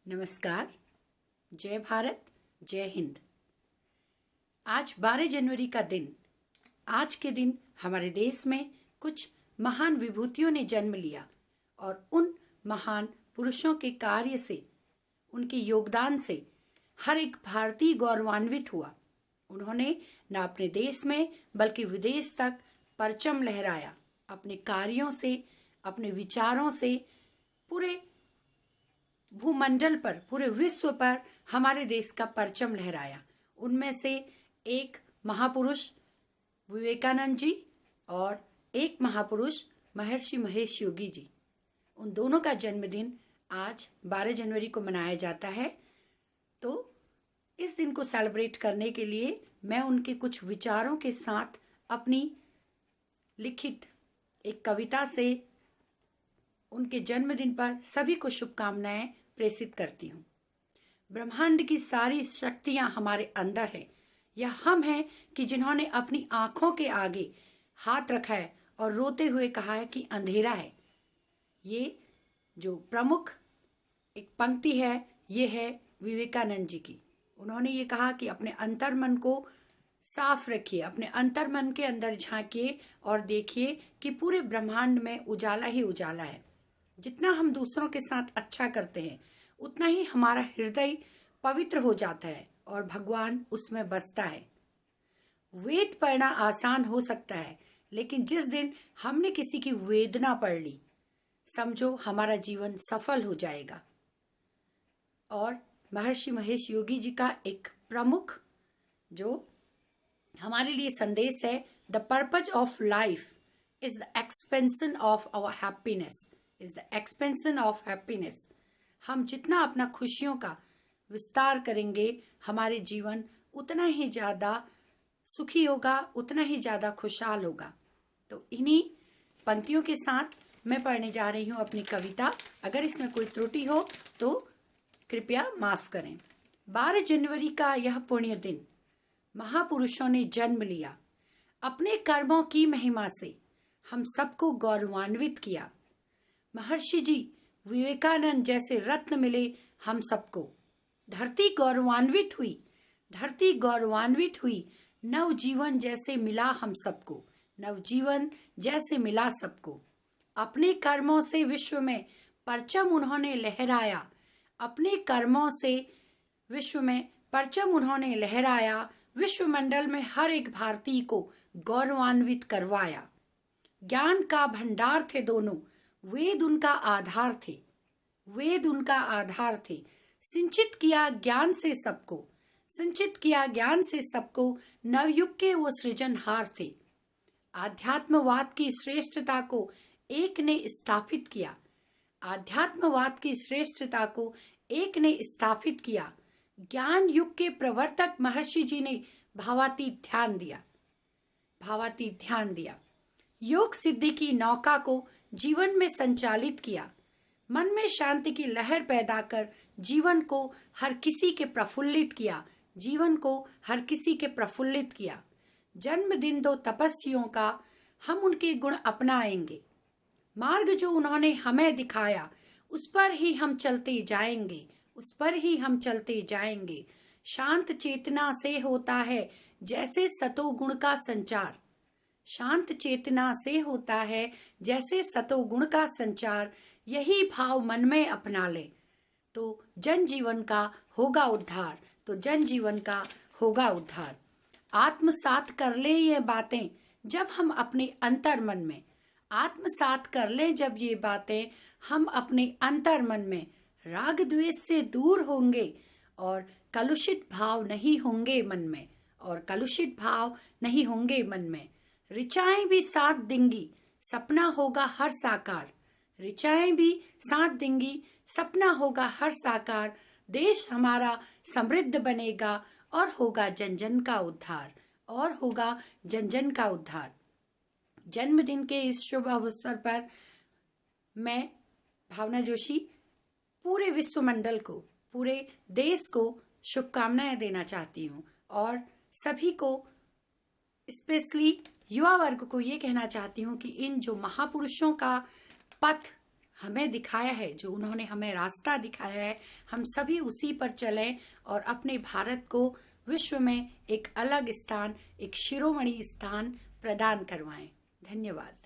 नमस्कार। जय भारत, जय हिंद। आज 12 जनवरी का दिन। आज के दिन हमारे देश में कुछ महान विभूतियों ने जन्म लिया और उन महान पुरुषों के कार्य से, उनके योगदान से हर एक भारतीय गौरवान्वित हुआ। उन्होंने न अपने देश में बल्कि विदेश तक परचम लहराया। अपने कार्यों से, अपने विचारों से पूरे भूमंडल पर, पूरे विश्व पर हमारे देश का परचम लहराया। उनमें से एक महापुरुष विवेकानंद जी और एक महापुरुष महर्षि महेश योगी जी। उन दोनों का जन्मदिन आज 12 जनवरी को मनाया जाता है। तो इस दिन को सेलिब्रेट करने के लिए मैं उनके कुछ विचारों के साथ अपनी लिखित एक कविता से उनके जन्मदिन पर सभी को शुभकामनाएं प्रेषित करती हूँ। ब्रह्मांड की सारी शक्तियां हमारे अंदर है। यह हम हैं कि जिन्होंने अपनी आंखों के आगे हाथ रखा है और रोते हुए कहा है कि अंधेरा है। ये जो प्रमुख एक पंक्ति है, ये है विवेकानंद जी की। उन्होंने ये कहा कि अपने अंतर्मन को साफ रखिए, अपने अंतर्मन के अंदर झांकिए और देखिए कि पूरे ब्रह्मांड में उजाला ही उजाला है। जितना हम दूसरों के साथ अच्छा करते हैं, उतना ही हमारा हृदय पवित्र हो जाता है और भगवान उसमें बसता है। वेद पढ़ना आसान हो सकता है, लेकिन जिस दिन हमने किसी की वेदना पढ़ ली, समझो हमारा जीवन सफल हो जाएगा। और महर्षि महेश योगी जी का एक प्रमुख जो हमारे लिए संदेश है, the purpose of life is the expansion of our happiness, is the expansion of happiness. हम जितना अपना खुशियों का विस्तार करेंगे, हमारे जीवन उतना ही ज्यादा सुखी होगा, उतना ही ज्यादा खुशहाल होगा। तो इन्हीं पंक्तियों के साथ मैं पढ़ने जा रही हूँ अपनी कविता। अगर इसमें कोई त्रुटि हो तो कृपया माफ करें। 12 जनवरी का यह पुण्य दिन महापुरुषों ने जन्म लिया। अपने कर्मों की महिमा से हम सबको गौरवान्वित किया। महर्षि जी विवेकानंद जैसे रत्न मिले हम सबको। धरती गौरवान्वित हुई, धरती गौरवान्वित हुई। नवजीवन जैसे मिला हम सबको, नवजीवन जैसे मिला सबको। अपने कर्मों से विश्व में परचम उन्होंने लहराया। अपने कर्मों से विश्व में परचम उन्होंने लहराया। विश्वमंडल में हर एक भारतीय को गौरवान्वित करवाया। ज्ञान का भंडार थे दोनों, वेद उनका आधार थे, वेद उनका आधार थे। सिंचित किया ज्ञान से सबको, सिंचित किया ज्ञान से सबको। नवयुग के वो सृजनहार थे। आध्यात्मवाद की श्रेष्ठता को एक ने स्थापित किया, आध्यात्मवाद की श्रेष्ठता को एक ने स्थापित किया। ज्ञान युग के प्रवर्तक महर्षि जी ने भावातीत ध्यान दिया, भावातीत ध्यान दिया। योग सिद्धि की नौका को जीवन में संचालित किया। मन में शांति की लहर पैदा कर जीवन को हर किसी के प्रफुल्लित किया, जीवन को हर किसी के प्रफुल्लित किया। जन्मदिन दो तपस्वियों का, हम उनके गुण अपनाएंगे। मार्ग जो उन्होंने हमें दिखाया, उस पर ही हम चलते जाएंगे, उस पर ही हम चलते जाएंगे। शांत चेतना से होता है जैसे सतोगुण का संचार, शांत चेतना से होता है जैसे सतोगुण का संचार। यही भाव मन में अपना ले तो जनजीवन का होगा उद्धार, तो जनजीवन का होगा उद्धार। आत्मसात कर ले ये बातें जब हम अपने अंतर मन में, आत्मसात कर ले जब ये बातें हम अपने अंतर मन में। राग द्वेष से दूर होंगे और कलुषित भाव नहीं होंगे मन में, और कलुषित भाव नहीं होंगे मन में। ऋचाएं भी साथ देंगी, सपना होगा हर साकार, ऋचाएं भी साथ देंगी, सपना होगा हर साकार। देश हमारा समृद्ध बनेगा और होगा जन जन का उद्धार, और होगा जन जन का उद्धार। जन्मदिन के इस शुभ अवसर पर मैं भावना जोशी पूरे विश्वमंडल को, पूरे देश को शुभकामनाएं देना चाहती हूँ, और सभी को, स्पेशली युवा वर्ग को ये कहना चाहती हूँ कि इन जो महापुरुषों का पथ हमें दिखाया है, जो उन्होंने हमें रास्ता दिखाया है, हम सभी उसी पर चलें और अपने भारत को विश्व में एक अलग स्थान, एक शिरोमणि स्थान प्रदान करवाएं। धन्यवाद।